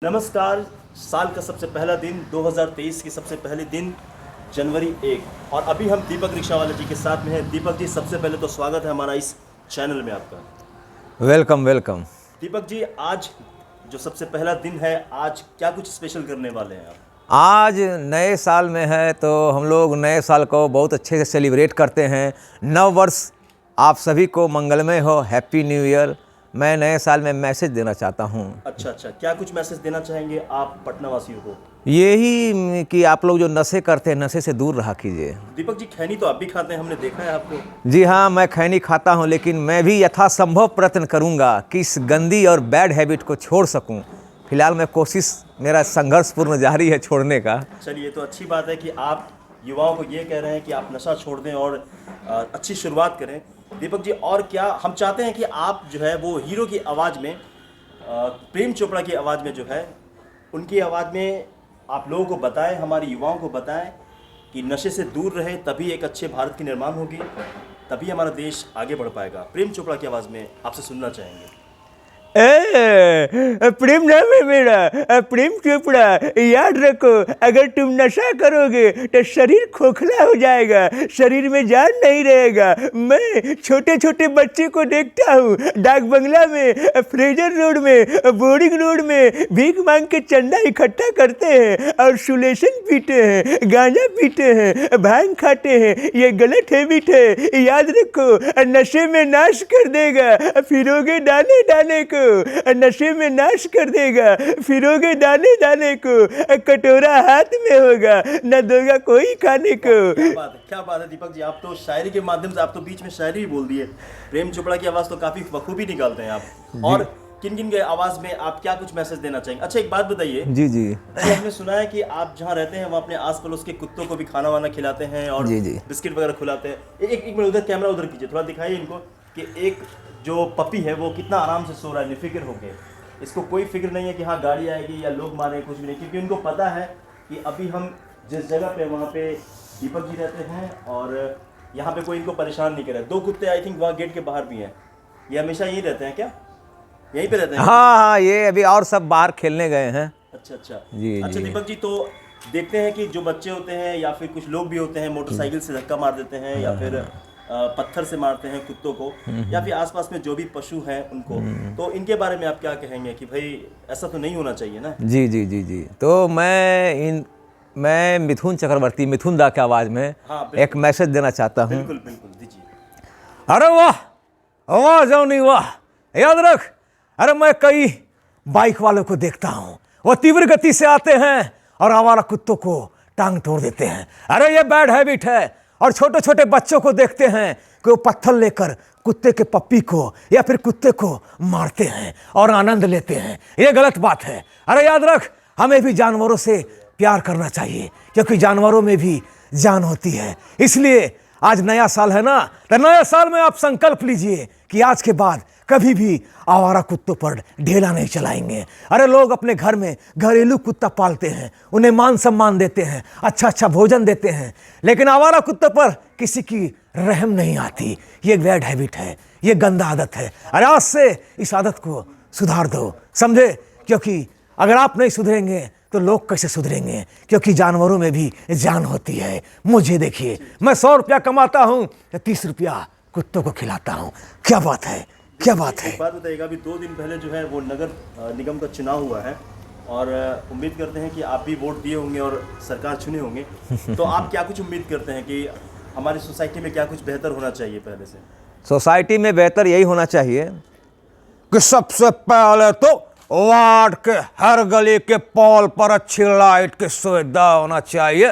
नमस्कार। साल का सबसे पहला दिन 2023 की सबसे पहले दिन जनवरी 1 और अभी हम दीपक रिक्शा वाले जी के साथ में हैं। दीपक जी, सबसे पहले तो स्वागत है हमारा इस चैनल में आपका। Welcome welcome. दीपक जी, आज जो सबसे पहला दिन है, आज क्या कुछ स्पेशल करने वाले हैं आप? आज नए साल में है तो हम लोग नए साल को बहुत अच्छे से सेलिब्रेट करते हैं। नव वर्ष आप सभी को मंगलमय हो, हैप्पी न्यू ईयर। मैं नए साल में मैसेज देना चाहता हूँ। अच्छा, क्या कुछ मैसेज देना चाहेंगे आप पटना वासियों को? यही कि आप लोग जो नशे करते हैं, नशे से दूर रहा कीजिए। दीपक जी, खैनी तो आप भी खाते हैं, हमने देखा है आपको। जी हाँ, मैं खैनी खाता हूँ, लेकिन मैं भी यथासंभव प्रयत्न करूँगा कि इस गंदी और बैड हैबिट को छोड़ सकूँ। फिलहाल मैं कोशिश, मेरा संघर्षपूर्ण जारी है छोड़ने का। चलिए, ये तो अच्छी बात है कि आप युवाओं को ये कह रहे हैं कि आप नशा छोड़ दें और अच्छी शुरुआत करें। दीपक जी, और क्या हम चाहते हैं कि आप जो है वो हीरो की आवाज़ में, प्रेम चोपड़ा की आवाज़ में जो है, उनकी आवाज़ में आप लोगों को बताएं, हमारे युवाओं को बताएं कि नशे से दूर रहे, तभी एक अच्छे भारत की निर्माण होगी, तभी हमारा देश आगे बढ़ पाएगा। प्रेम चोपड़ा की आवाज़ में आपसे सुनना चाहेंगे। प्रेम नाम है मेरा, प्रेम चोपड़ा। याद रखो, अगर तुम नशा करोगे तो शरीर खोखला हो जाएगा, शरीर में जान नहीं रहेगा। मैं छोटे छोटे बच्चे को देखता हूँ, डाक बंगला में, फ्रेजर रोड में, बोर्डिंग रोड में भीख मांग के चंदा इकट्ठा करते हैं और सुलेशन पीते हैं, गांजा पीते हैं, भांग खाते हैं। ये गलत हैबिट है, याद रखो। नशे में नाश कर देगा, फिरोगे दाने दाने को। नशे में नाश कर देगा, फिरोगे दाने दाने को। कटोरा हाथ में होगा, न दोगा कोई खाने को। क्या बात है दीपक जी, आप तो शायरी के माध्यम से, आप तो बीच में शायरी भी बोल दिए। प्रेम चोपड़ा की आवाज़ तो काफ़ी बखूबी निकालते हैं आप। और किन किन के आवाज़ में आप क्या कुछ मैसेज देना चाहेंगे? अच्छा, एक बात बताइए। जी जी। हमने सुना है कि आप जहाँ रहते हैं वहाँ अपने आस पड़ोस के कुत्तों को भी खाना वाना खिलाते हैं और जी जी। बिस्किट वगैरह खिलाते हैं। एक मिनट, उधर कैमरा उधर कीजिए, थोड़ा दिखाइए इनको कि एक जो पपी है वो कितना आराम से सो रहा है, निफिक्र होके। इसको कोई फिक्र नहीं है कि हाँ गाड़ी आएगी या लोग मारेंगे, कुछ भी नहीं, क्योंकि उनको पता है कि अभी हम जिस जगह पे, वहाँ पे दीपक जी रहते हैं और यहाँ पे कोई इनको परेशान नहीं करे। दो कुत्ते आई थिंक वहाँ गेट के बाहर भी हैं। ये हमेशा यहीं रहते हैं क्या? यहीं पे रहते हैं? हाँ, ये अभी और सब बाहर खेलने गए हैं। अच्छा जी अच्छा। जी। दीपक जी, तो देखते हैं कि जो बच्चे होते हैं या फिर कुछ लोग भी होते हैं, मोटरसाइकिल से धक्का मार देते हैं या फिर पत्थर से मारते हैं कुत्तों को, या फिर आसपास में जो भी पशु हैं उनको। तो इनके बारे में आप क्या कहेंगे कि भाई ऐसा तो नहीं होना चाहिए ना? जी जी जी जी। तो मैं मिथुन चक्रवर्ती, मिथुन दा की आवाज़ में एक मैसेज देना चाहता हूँ। बिल्कुल बिल्कुल, दीजिए। अरे वाह वाह जौनी वाह, याद रख। अरे मैं कई बाइक वालों को देखता हूँ, वो तीव्र गति से आते हैं और आवारा कुत्तों को टांग तोड़ देते हैं। अरे ये बैड हैबिट है। और छोटे छोटे बच्चों को देखते हैं कि वो पत्थर लेकर कुत्ते के पप्पी को या फिर कुत्ते को मारते हैं और आनंद लेते हैं। ये गलत बात है। अरे याद रख, हमें भी जानवरों से प्यार करना चाहिए, क्योंकि जानवरों में भी जान होती है। इसलिए आज नया साल है ना, तो नया साल में आप संकल्प लीजिए कि आज के बाद कभी भी आवारा कुत्तों पर ढेला नहीं चलाएंगे। अरे लोग अपने घर में घरेलू कुत्ता पालते हैं, उन्हें मान सम्मान देते हैं, अच्छा अच्छा भोजन देते हैं, लेकिन आवारा कुत्तों पर किसी की रहम नहीं आती। ये बैड हैबिट है, ये गंदा आदत है। अरे आज से इस आदत को सुधार दो, समझे? क्योंकि अगर आप नहीं सुधरेंगे तो लोग कैसे सुधरेंगे? क्योंकि जानवरों में भी जान होती है। मुझे देखिए, मैं 100 रुपया कमाता हूँ तो 30 रुपया कुत्तों को खिलाता हूँ। क्या बात है, क्या बात है। एक बात बताइएगा, अभी 2 दिन पहले जो है वो नगर निगम का चुनाव हुआ है और उम्मीद करते हैं कि आप भी वोट दिए होंगे और सरकार चुने होंगे। तो आप क्या कुछ उम्मीद करते हैं कि हमारी सोसाइटी में क्या कुछ बेहतर होना चाहिए पहले से? सोसाइटी में बेहतर यही होना चाहिए कि सबसे पहले तो वार्ड के हर गली के पोल पर अच्छी लाइट की सुविधा होना चाहिए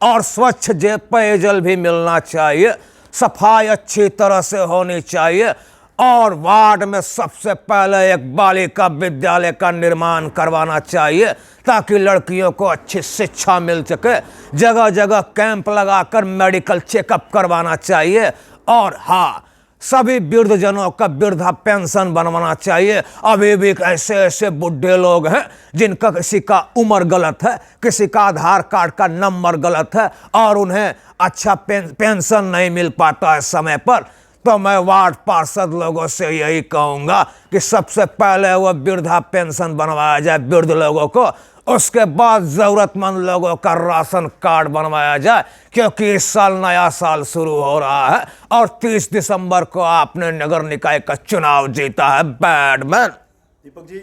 और स्वच्छ पेयजल भी मिलना चाहिए, सफाई अच्छी तरह से होनी चाहिए और वार्ड में सबसे पहले एक बालिका विद्यालय का निर्माण करवाना चाहिए ताकि लड़कियों को अच्छी शिक्षा मिल सके। जगह जगह कैंप लगाकर मेडिकल चेकअप करवाना चाहिए और हाँ, सभी वृद्धजनों का वृद्धा पेंशन बनवाना चाहिए। अभी भी ऐसे ऐसे बुढ़े लोग हैं जिनका किसी का उम्र गलत है, किसी का आधार कार्ड का नंबर गलत है और उन्हें अच्छा पेंशन नहीं मिल पाता है समय पर। तो मैं वार्ड पार्षद लोगों से यही कहूंगा कि सबसे पहले वो वृद्धा पेंशन बनवाया जाए वृद्ध लोगों को, उसके बाद जरूरतमंद लोगों का राशन कार्ड बनवाया जाए, क्योंकि इस साल नया साल शुरू हो रहा है और 30 दिसंबर को आपने नगर निकाय का चुनाव जीता है बैडमैन। दीपक जी,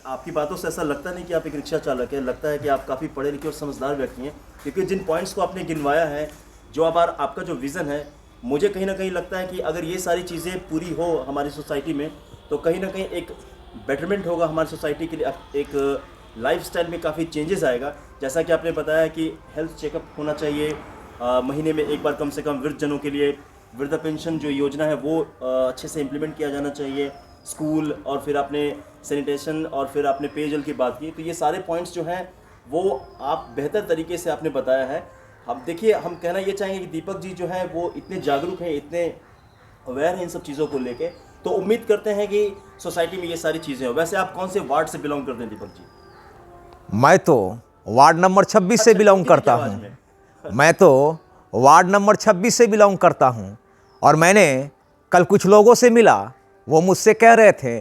आपकी बातों से ऐसा लगता नहीं कि आप एक रिक्शा चालक हैं, लगता है कि आप काफ़ी पढ़े लिखे और समझदार व्यक्ति हैं, क्योंकि जिन पॉइंट्स को आपने गिनवाया है, जो आपका जो विज़न है, मुझे कहीं ना कहीं लगता है कि अगर ये सारी चीज़ें पूरी हो हमारी सोसाइटी में, तो कहीं ना कहीं एक बेटरमेंट होगा हमारी सोसाइटी के लिए, एक लाइफस्टाइल में काफ़ी चेंजेस आएगा। जैसा कि आपने बताया कि हेल्थ चेकअप होना चाहिए महीने में एक बार कम से कम वृद्धजनों के लिए, वृद्धा पेंशन जो योजना है वो अच्छे से इम्प्लीमेंट किया जाना चाहिए, स्कूल, और फिर आपने सैनिटेशन और फिर आपने पेयजल की बात की, तो ये सारे पॉइंट्स जो हैं वो आप बेहतर तरीके से आपने बताया है। अब देखिए, हम कहना ये चाहेंगे कि दीपक जी जो हैं वो इतने जागरूक हैं, इतने अवेयर हैं इन सब चीज़ों को लेके, तो उम्मीद करते हैं कि सोसाइटी में ये सारी चीज़ें हो। वैसे आप कौन से वार्ड से बिलोंग करते हैं दीपक जी? मैं तो वार्ड नंबर 26 से बिलोंग करता हूँ। मैं तो वार्ड नंबर 26 से बिलोंग करता हूँ। और मैंने कल कुछ लोगों से मिला, वो मुझसे कह रहे थे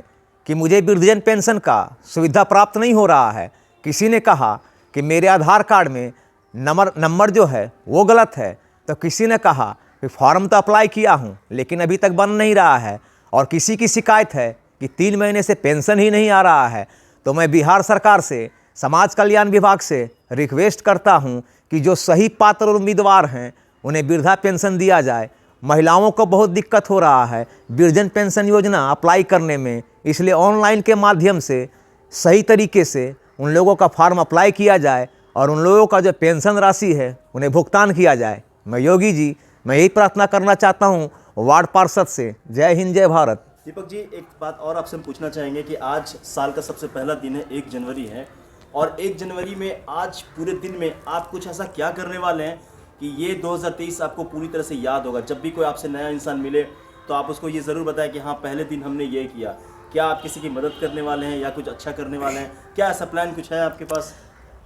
कि मुझे वृद्धजन पेंशन का सुविधा प्राप्त नहीं हो रहा है। किसी ने कहा कि मेरे आधार कार्ड में नंबर जो है वो गलत है, तो किसी ने कहा कि फॉर्म तो अप्लाई किया हूँ लेकिन अभी तक बन नहीं रहा है, और किसी की शिकायत है कि 3 महीने से पेंशन ही नहीं आ रहा है। तो मैं बिहार सरकार से, समाज कल्याण विभाग से रिक्वेस्ट करता हूं कि जो सही पात्र और उम्मीदवार हैं उन्हें वृद्धा पेंशन दिया जाए। महिलाओं को बहुत दिक्कत हो रहा है वृद्धजन पेंशन योजना अप्लाई करने में, इसलिए ऑनलाइन के माध्यम से सही तरीके से उन लोगों का फॉर्म अप्लाई किया जाए और उन लोगों का जो पेंशन राशि है उन्हें भुगतान किया जाए। मैं योगी जी, मैं यही प्रार्थना करना चाहता हूँ वार्ड पार्षद से। जय हिंद, जय भारत। दीपक जी, एक बात और आपसे हम पूछना चाहेंगे कि आज साल का सबसे पहला दिन है, 1 जनवरी है, और 1 जनवरी में आज पूरे दिन में आप कुछ ऐसा क्या करने वाले हैं कि ये 2023 आपको पूरी तरह से याद होगा? जब भी कोई आपसे नया इंसान मिले तो आप उसको ये ज़रूर बताएं कि हाँ, पहले दिन हमने ये किया। क्या आप किसी की मदद करने वाले हैं या कुछ अच्छा करने वाले हैं? क्या ऐसा प्लान कुछ है आपके पास?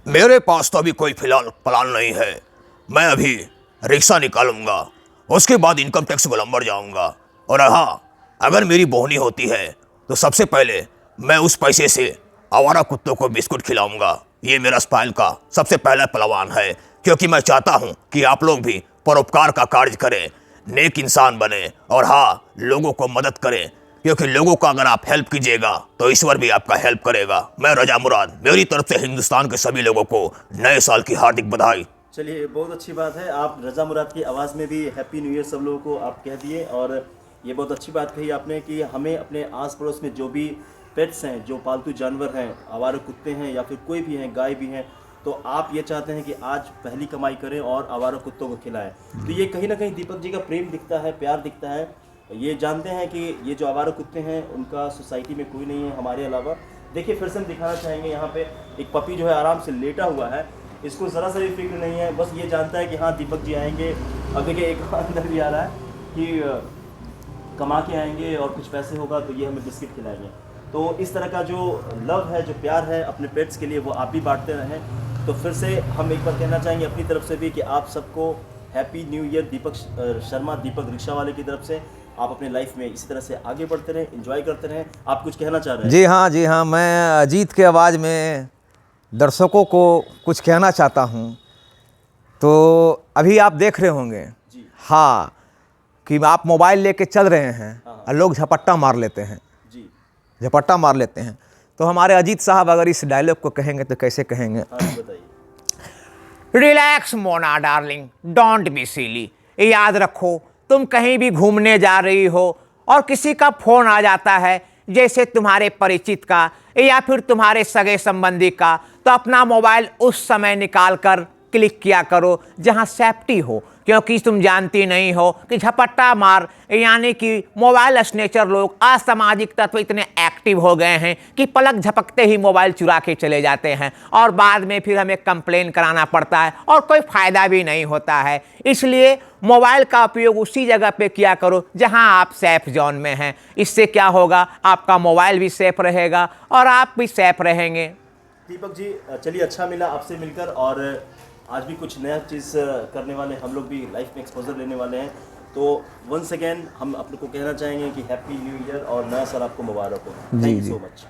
मेरे पास तो अभी कोई फिलहाल प्लान नहीं है। मैं अभी रिक्शा निकालूंगा, उसके बाद इनकम टैक्स गोलंबर जाऊंगा, और हाँ, अगर मेरी बोहनी होती है तो सबसे पहले मैं उस पैसे से आवारा कुत्तों को बिस्कुट खिलाऊंगा। ये मेरा स्पाइल का सबसे पहला प्लान है, क्योंकि मैं चाहता हूँ कि आप लोग भी परोपकार का कार्य करें, नेक इंसान बने, और हाँ, लोगों को मदद करें, क्योंकि लोगों का अगर आप हेल्प कीजिएगा तो ईश्वर भी आपका हेल्प करेगा। मैं रजा मुराद, मेरी तरफ से हिंदुस्तान के सभी लोगों को नए साल की हार्दिक बधाई। चलिए, बहुत अच्छी बात है, आप रजा मुराद की आवाज़ में भी हैप्पी न्यू ईयर सब लोगों को आप कह दिए। और ये बहुत अच्छी बात कही आपने कि हमें अपने आस पड़ोस में जो भी पेट्स हैं, जो पालतू जानवर हैं, आवारा कुत्ते हैं या फिर कोई भी हैं, गाय भी हैं, तो आप ये चाहते हैं कि आज पहली कमाई करें और आवारा कुत्तों को खिलाएं। तो ये कहीं ना कहीं दीपक जी का प्रेम दिखता है, प्यार दिखता है। ये जानते हैं कि ये जो आवारा कुत्ते हैं उनका सोसाइटी में कोई नहीं है हमारे अलावा। देखिए, फिर से हम दिखाना चाहेंगे, यहाँ पे एक पपी जो है आराम से लेटा हुआ है, इसको ज़रा सा भी फिक्र नहीं है, बस ये जानता है कि हाँ, दीपक जी आएंगे। अब देखिए, एक अंदर भी आ रहा है कि कमा के आएंगे और कुछ पैसे होगा तो ये हमें बिस्किट खिलाएंगे। तो इस तरह का जो लव है, जो प्यार है अपने पेट्स के लिए, वो आप भी बांटते रहें। तो फिर से हम एक बार कहना चाहेंगे अपनी तरफ से भी कि आप सबको happy new year. Deepak Sharma, दीपक रिक्शा वाले की तरफ से आप अपने लाइफ में इसी तरह से आगे बढ़ते रहें, एंजॉय करते रहें। आप कुछ कहना चाह रहे हैं? जी हाँ, जी हाँ, मैं अजीत के आवाज़ में दर्शकों को कुछ कहना चाहता हूँ। तो अभी आप देख रहे होंगे, हाँ, कि आप मोबाइल लेके चल रहे हैं और लोग झपट्टा मार लेते हैं, झपट्टा मार लेते हैं। तो हमारे अजीत साहब अगर इस डायलॉग को कहेंगे तो कैसे कहेंगे? बताइए। Relax Mona darling, don't be silly. याद रखो, तुम कहीं भी घूमने जा रही हो और किसी का फोन आ जाता है, जैसे तुम्हारे परिचित का या फिर तुम्हारे सगे संबंधी का, तो अपना मोबाइल उस समय निकाल कर क्लिक किया करो जहां सेफ्टी हो, क्योंकि तुम जानती नहीं हो कि झपट्टा मार यानी कि मोबाइल स्नेचर लोग, असामाजिक तत्व इतने एक्टिव हो गए हैं कि पलक झपकते ही मोबाइल चुरा के चले जाते हैं और बाद में फिर हमें कंप्लेन कराना पड़ता है और कोई फ़ायदा भी नहीं होता है। इसलिए मोबाइल का उपयोग उसी जगह पे किया करो जहां आप सेफ जोन में हैं। इससे क्या होगा, आपका मोबाइल भी सेफ रहेगा और आप भी सेफ रहेंगे। दीपक जी, चलिए, अच्छा मिला आपसे मिलकर, और आज भी कुछ नया चीज़ करने वाले हम लोग भी लाइफ में एक्सपोजर लेने वाले हैं। तो वंस अगेन हम अपने को कहना चाहेंगे कि हैप्पी न्यू ईयर और नया साल आपको मुबारक हो। जी, थैंक यू जी। So much.